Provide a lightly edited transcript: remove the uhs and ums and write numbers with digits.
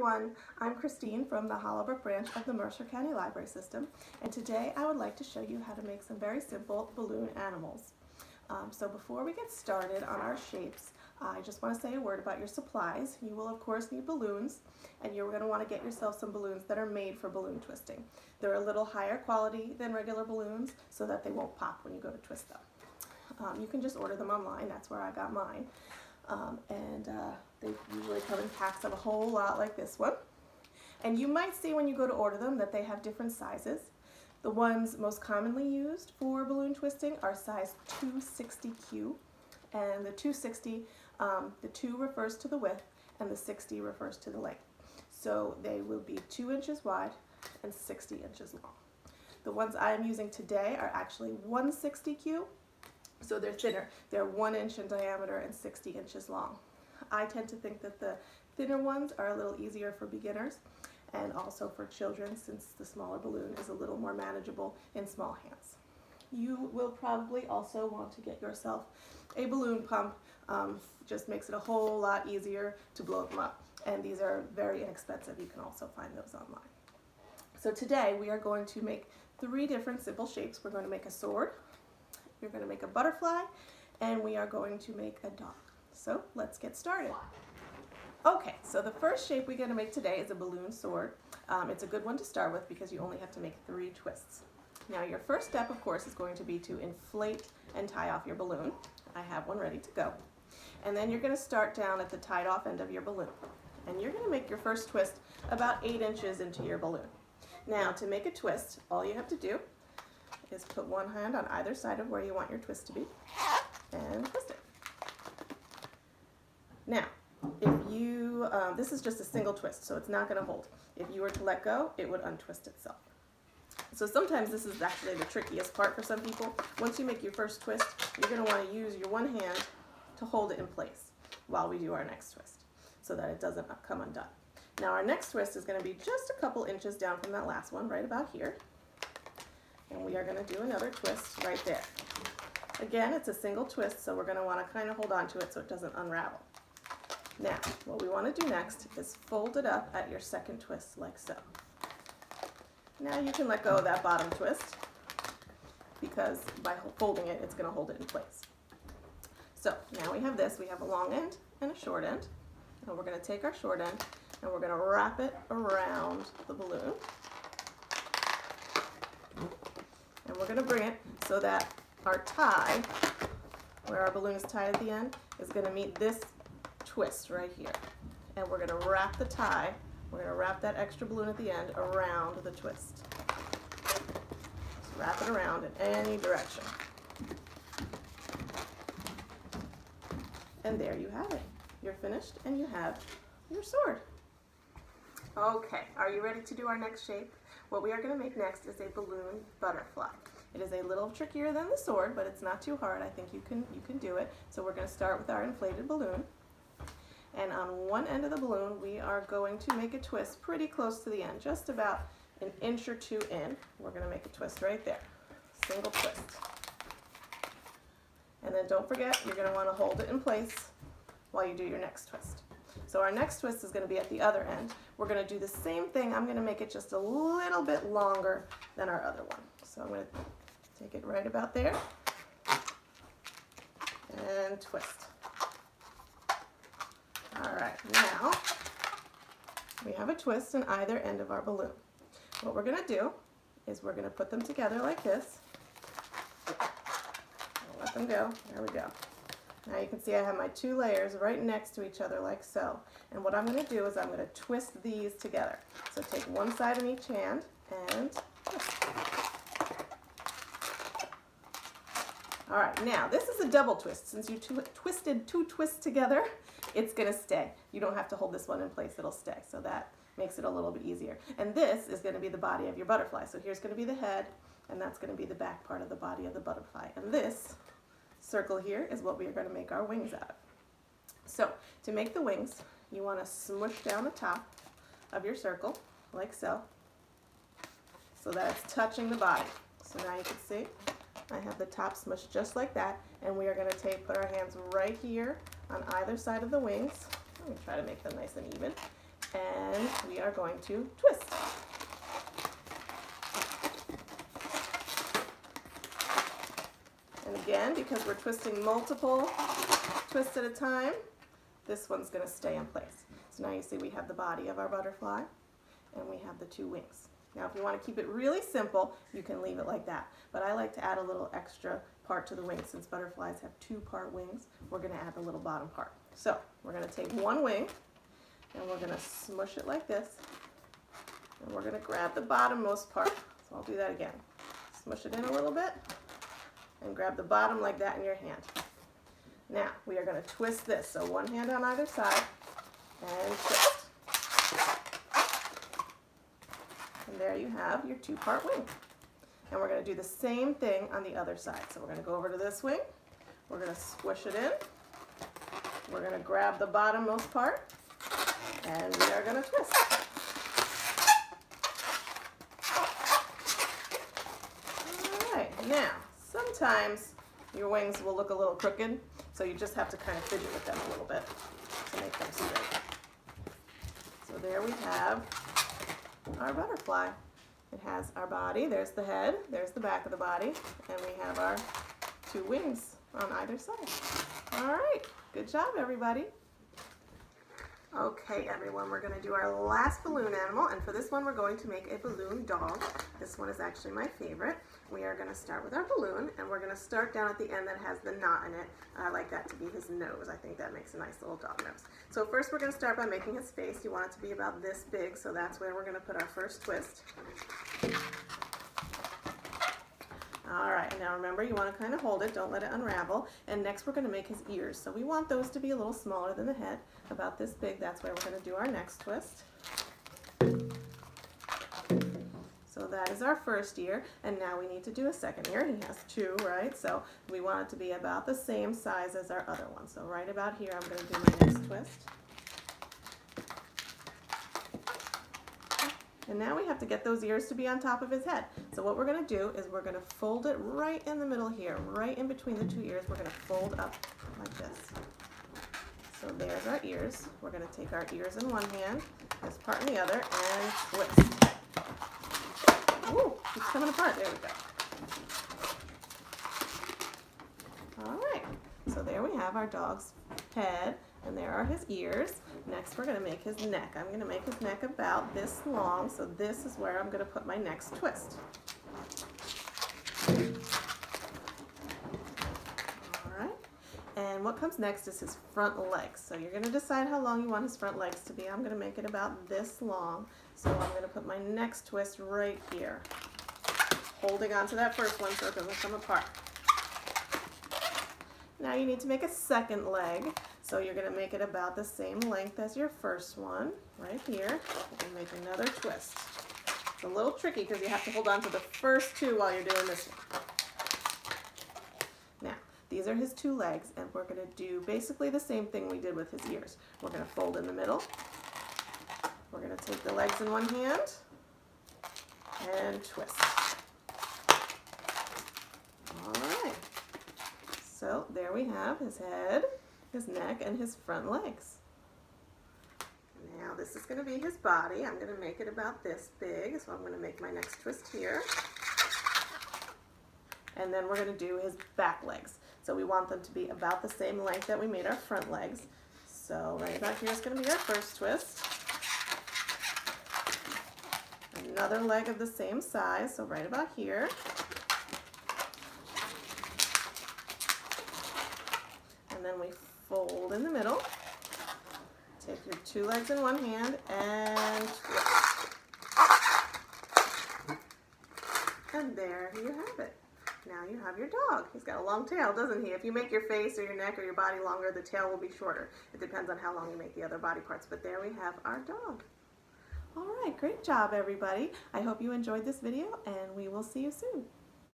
everyone, I'm Christine from the Hollowbrook branch of the Mercer County Library System, and today I would like to show you how to make some very simple balloon animals. So before we get started on our shapes, I just want to say a word about your supplies. You will of course need balloons, and you're going to want to get yourself some balloons that are made for balloon twisting. They're a little higher quality than regular balloons so that they won't pop when you go to twist them. You can just order them online, that's where I got mine. They usually come in packs of a whole lot like this one. And you might see when you go to order them that they have different sizes. The ones most commonly used for balloon twisting are size 260Q. And the 260, the 2 refers to the width and the 60 refers to the length. So they will be 2 inches wide and 60 inches long. The ones I am using today are actually 160Q. So they're thinner. They're 1 inch in diameter and 60 inches long. I tend to think that the thinner ones are a little easier for beginners and also for children, since the smaller balloon is a little more manageable in small hands. You will probably also want to get yourself a balloon pump. Just makes it a whole lot easier to blow them up. And these are very inexpensive. You can also find those online. So today we are going to make 3 different simple shapes. We're going to make a sword, you're going to make a butterfly, and we are going to make a dog. So let's get started. Okay, so the first shape we're going to make today is a balloon sword. It's a good one to start with because you only have to make 3 twists. Now your first step, of course, is going to be to inflate and tie off your balloon. I have one ready to go. And then you're going to start down at the tied off end of your balloon. And you're going to make your first twist about 8 inches into your balloon. Now to make a twist, all you have to do is put one hand on either side of where you want your twist to be and twist it. Now, if you, this is just a single twist, so it's not going to hold. If you were to let go, it would untwist itself. So sometimes this is actually the trickiest part for some people. Once you make your first twist, you're going to want to use your one hand to hold it in place while we do our next twist so that it doesn't come undone. Now our next twist is going to be just a couple inches down from that last one, right about here. And we are going to do another twist right there. Again, it's a single twist, so we're going to want to kind of hold on to it so it doesn't unravel. Now, what we want to do next is fold it up at your second twist like so. Now you can let go of that bottom twist because by folding it, it's going to hold it in place. So now we have this. We have a long end and a short end. And we're going to take our short end and we're going to wrap it around the balloon. And we're going to bring it so that our tie, where our balloon is tied at the end, is going to meet this twist right here. And we're going to wrap the tie, we're going to wrap that extra balloon at the end around the twist. Just wrap it around in any direction. And there you have it. You're finished and you have your sword. Okay, are you ready to do our next shape? What we are going to make next is a balloon butterfly. It is a little trickier than the sword, but it's not too hard. I think you can do it. So we're going to start with our inflated balloon. And on one end of the balloon, we are going to make a twist pretty close to the end, just about an inch or 2 in. We're going to make a twist right there. Single twist. And then don't forget, you're going to want to hold it in place while you do your next twist. So our next twist is going to be at the other end. We're going to do the same thing. I'm going to make it just a little bit longer than our other one. So I'm going to take it right about there and twist. All right, now we have a twist in either end of our balloon. What we're going to do is we're going to put them together like this. Let them go. There we go. Now you can see I have my 2 layers right next to each other like so. And what I'm going to do is I'm going to twist these together. So take one side in each hand and twist. All right, now this is a double twist. Since you twisted 2 twists together, it's going to stay. You don't have to hold this one in place, it'll stay. So that makes it a little bit easier. And this is going to be the body of your butterfly. So here's going to be the head, and that's going to be the back part of the body of the butterfly. And this circle here is what we are going to make our wings out of. So to make the wings, you want to smush down the top of your circle like so that it's touching the body. So now you can see I have the top smushed just like that, and we are going to put our hands right here on either side of the wings. Let me try to make them nice and even. and we are going to twist. And again, because we're twisting multiple twists at a time, this one's going to stay in place. So now you see we have the body of our butterfly and we have the two wings. Now if you want to keep it really simple, you can leave it like that. But I like to add a little extra part to the wings. Since butterflies have two-part wings, we're going to add the little bottom part. So we're going to take one wing and we're going to smush it like this. And we're going to grab the bottommost part. So I'll do that again. Smush it in a little bit and grab the bottom like that in your hand. Now we are going to twist this. So one hand on either side and twist. And there you have your two-part wing. And we're going to do the same thing on the other side. So we're going to go over to this wing. We're going to squish it in. We're going to grab the bottommost part. And we are going to twist. All right. Now, sometimes your wings will look a little crooked. So you just have to kind of fidget with them a little bit to make them straight. So there we have our butterfly. It has our body, there's the head, there's the back of the body, and we have our two wings on either side. All right, good job everybody. Okay everyone, we're going to do our last balloon animal, and for this one we're going to make a balloon dog. This one is actually my favorite. We are going to start with our balloon, and we're going to start down at the end that has the knot in it. I like that to be his nose. I think that makes a nice little dog nose. So first we're going to start by making his face. You want it to be about this big, so that's where we're going to put our first twist. Alright, now remember you want to kind of hold it, don't let it unravel. And next we're going to make his ears. So we want those to be a little smaller than the head, about this big. That's where we're going to do our next twist. So that is our first ear, and now we need to do a second ear. He has two, right? So we want it to be about the same size as our other one. So right about here I'm going to do my next twist. And now we have to get those ears to be on top of his head. So what we're going to do is we're going to fold it right in the middle here, right in between the two ears. We're going to fold up like this. So there's our ears. We're going to take our ears in one hand, this part in the other, and twist. Ooh, it's coming apart. There we go. All right. So there we have our dog's head, and there are his ears. Next, we're going to make his neck. I'm going to make his neck about this long, so this is where I'm going to put my next twist. All right. And what comes next is his front legs. So you're going to decide how long you want his front legs to be. I'm going to make it about this long, so I'm going to put my next twist right here, holding on to that first one so it doesn't come apart. Now you need to make a second leg, so you're going to make it about the same length as your first one, right here. You can make another twist. It's a little tricky because you have to hold on to the first two while you're doing this one. Now, these are his two legs, and we're going to do basically the same thing we did with his ears. We're going to fold in the middle. We're going to take the legs in one hand and twist. All right. So there we have his head, his neck, and his front legs. Now this is going to be his body. I'm going to make it about this big, so I'm going to make my next twist here. And then we're going to do his back legs. So we want them to be about the same length that we made our front legs. So right about here is going to be our first twist. Another leg of the same size, so right about here. And then we fold in the middle. Take your two legs in one hand and twist. And there you have it. Now you have your dog. He's got a long tail, doesn't he? If you make your face or your neck or your body longer, the tail will be shorter. It depends on how long you make the other body parts. But there we have our dog. All right, great job, everybody. I hope you enjoyed this video, and we will see you soon.